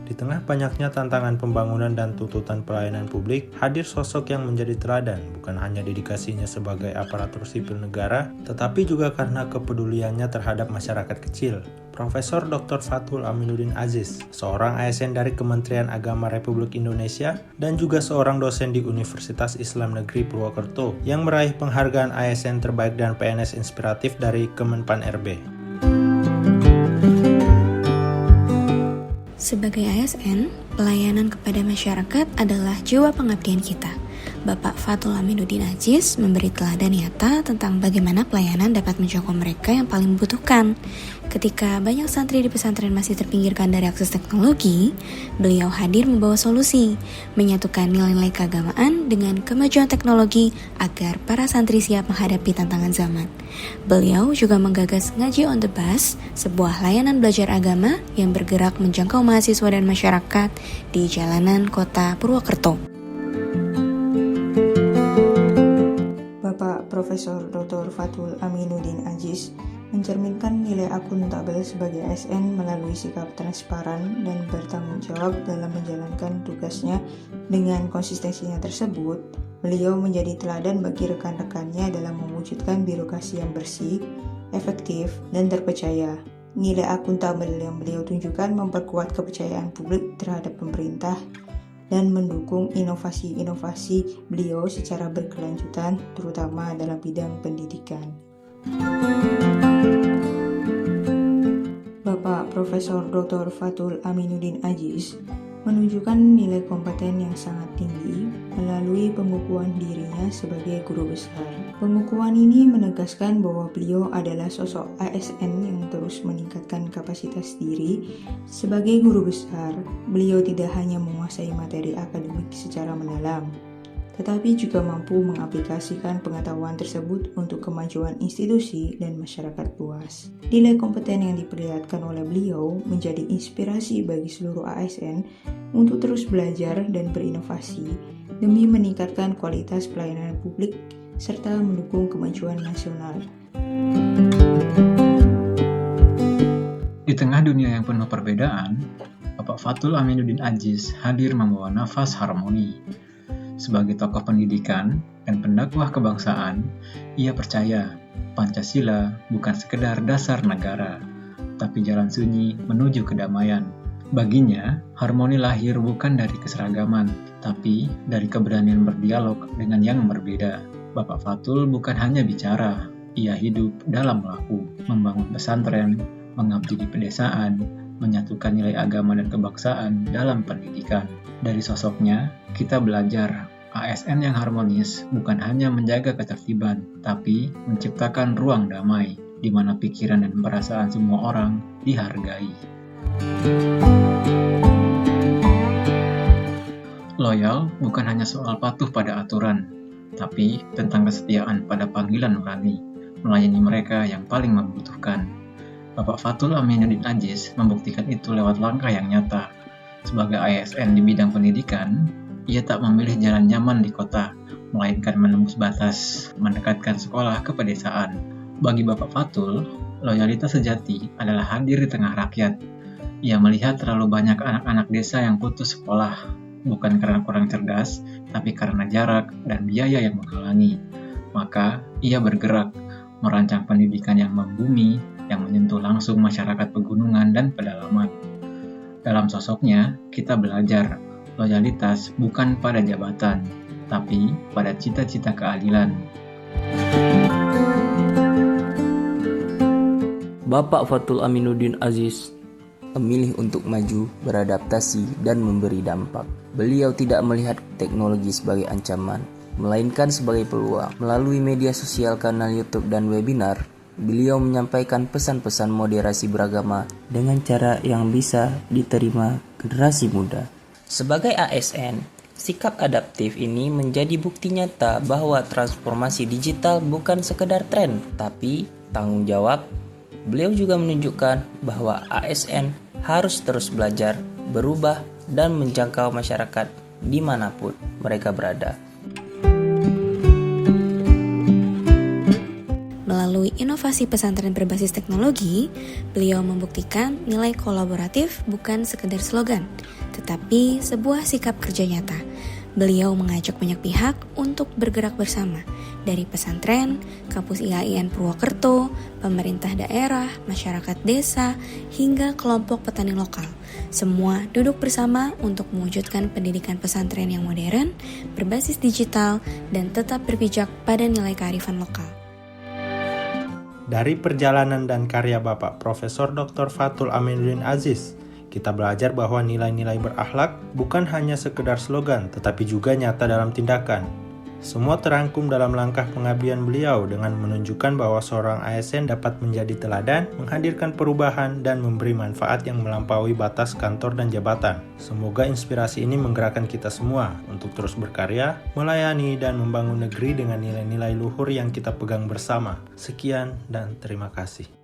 Di tengah banyaknya tantangan pembangunan dan tuntutan pelayanan publik, hadir sosok yang menjadi teladan bukan hanya dedikasinya sebagai aparatur sipil negara, tetapi juga karena kepeduliannya terhadap masyarakat kecil. Profesor Dr. Fathul Aminuddin Aziz, seorang ASN dari Kementerian Agama Republik Indonesia dan juga seorang dosen di Universitas Islam Negeri Purwokerto yang meraih penghargaan ASN terbaik dan PNS inspiratif dari Kemenpan RB. Sebagai ASN, pelayanan kepada masyarakat adalah jiwa pengabdian kita. Bapak Fathul Aminuddin Aziz memberi teladan nyata tentang bagaimana pelayanan dapat menjangkau mereka yang paling membutuhkan. Ketika banyak santri di pesantren masih terpinggirkan dari akses teknologi, beliau hadir membawa solusi, menyatukan nilai-nilai keagamaan dengan kemajuan teknologi agar para santri siap menghadapi tantangan zaman. Beliau juga menggagas Ngaji on the Bus, sebuah layanan belajar agama yang bergerak menjangkau mahasiswa dan masyarakat di jalanan kota Purwokerto. Bapak Profesor Dr. Fathul Aminuddin Aziz mencerminkan nilai akuntabel sebagai ASN melalui sikap transparan dan bertanggung jawab dalam menjalankan tugasnya. Dengan konsistensinya tersebut, beliau menjadi teladan bagi rekan-rekannya dalam mewujudkan birokrasi yang bersih, efektif, dan terpercaya. Nilai akuntabel yang beliau tunjukkan memperkuat kepercayaan publik terhadap pemerintah dan mendukung inovasi-inovasi beliau secara berkelanjutan, terutama dalam bidang pendidikan. Bapak Profesor Dr. Fathul Aminuddin Aziz menunjukkan nilai kompeten yang sangat tinggi melalui pengukuhan dirinya sebagai guru besar. Pengukuhan ini menegaskan bahwa beliau adalah sosok ASN yang terus meningkatkan kapasitas diri. Sebagai guru besar, beliau tidak hanya menguasai materi akademik secara mendalam, tetapi juga mampu mengaplikasikan pengetahuan tersebut untuk kemajuan institusi dan masyarakat luas. Nilai kompeten yang diperlihatkan oleh beliau menjadi inspirasi bagi seluruh ASN untuk terus belajar dan berinovasi demi meningkatkan kualitas pelayanan publik serta mendukung kemajuan nasional. Di tengah dunia yang penuh perbedaan, Bapak Fathul Aminuddin Aziz hadir membawa nafas harmoni. Sebagai tokoh pendidikan dan pendakwah kebangsaan, ia percaya Pancasila bukan sekedar dasar negara, tapi jalan sunyi menuju kedamaian. Baginya, harmoni lahir bukan dari keseragaman, tapi dari keberanian berdialog dengan yang berbeda. Bapak Fathul bukan hanya bicara, ia hidup dalam laku, membangun pesantren, mengabdi di pedesaan, menyatukan nilai agama dan kebangsaan dalam pendidikan. Dari sosoknya, kita belajar ASN yang harmonis bukan hanya menjaga ketertiban, tapi menciptakan ruang damai, di mana pikiran dan perasaan semua orang dihargai. Loyal bukan hanya soal patuh pada aturan, tapi tentang kesetiaan pada panggilan nurani, melayani mereka yang paling membutuhkan. Bapak Fathul Aminuddin Aziz membuktikan itu lewat langkah yang nyata. Sebagai ASN di bidang pendidikan, ia tak memilih jalan nyaman di kota, melainkan menembus batas, mendekatkan sekolah ke pedesaan. Bagi Bapak Fathul, loyalitas sejati adalah hadir di tengah rakyat. Ia melihat terlalu banyak anak-anak desa yang putus sekolah, bukan karena kurang cerdas, tapi karena jarak dan biaya yang menghalangi. Maka, ia bergerak, merancang pendidikan yang membumi, yang menyentuh langsung masyarakat pegunungan dan pedalaman. Dalam sosoknya, kita belajar loyalitas bukan pada jabatan, tapi pada cita-cita keadilan. Bapak Fathul Aminuddin Aziz memilih untuk maju, beradaptasi, dan memberi dampak. Beliau tidak melihat teknologi sebagai ancaman, melainkan sebagai peluang. Melalui media sosial, kanal YouTube, dan webinar, beliau menyampaikan pesan-pesan moderasi beragama dengan cara yang bisa diterima generasi muda. Sebagai ASN, sikap adaptif ini menjadi bukti nyata bahwa transformasi digital bukan sekedar tren, tapi tanggung jawab. Beliau juga menunjukkan bahwa ASN harus terus belajar, berubah, dan menjangkau masyarakat dimanapun mereka berada. Melalui inovasi pesantren berbasis teknologi, beliau membuktikan nilai kolaboratif bukan sekedar slogan, tetapi sebuah sikap kerja nyata. Beliau mengajak banyak pihak untuk bergerak bersama, dari pesantren, kampus IAIN Purwokerto, pemerintah daerah, masyarakat desa, hingga kelompok petani lokal. Semua duduk bersama untuk mewujudkan pendidikan pesantren yang modern, berbasis digital, dan tetap berpijak pada nilai kearifan lokal. Dari perjalanan dan karya Bapak Profesor Dr. Fathul Aminuddin Aziz, kita belajar bahwa nilai-nilai berakhlak bukan hanya sekedar slogan, tetapi juga nyata dalam tindakan. Semua terangkum dalam langkah pengabdian beliau dengan menunjukkan bahwa seorang ASN dapat menjadi teladan, menghadirkan perubahan, dan memberi manfaat yang melampaui batas kantor dan jabatan. Semoga inspirasi ini menggerakkan kita semua untuk terus berkarya, melayani, dan membangun negeri dengan nilai-nilai luhur yang kita pegang bersama. Sekian dan terima kasih.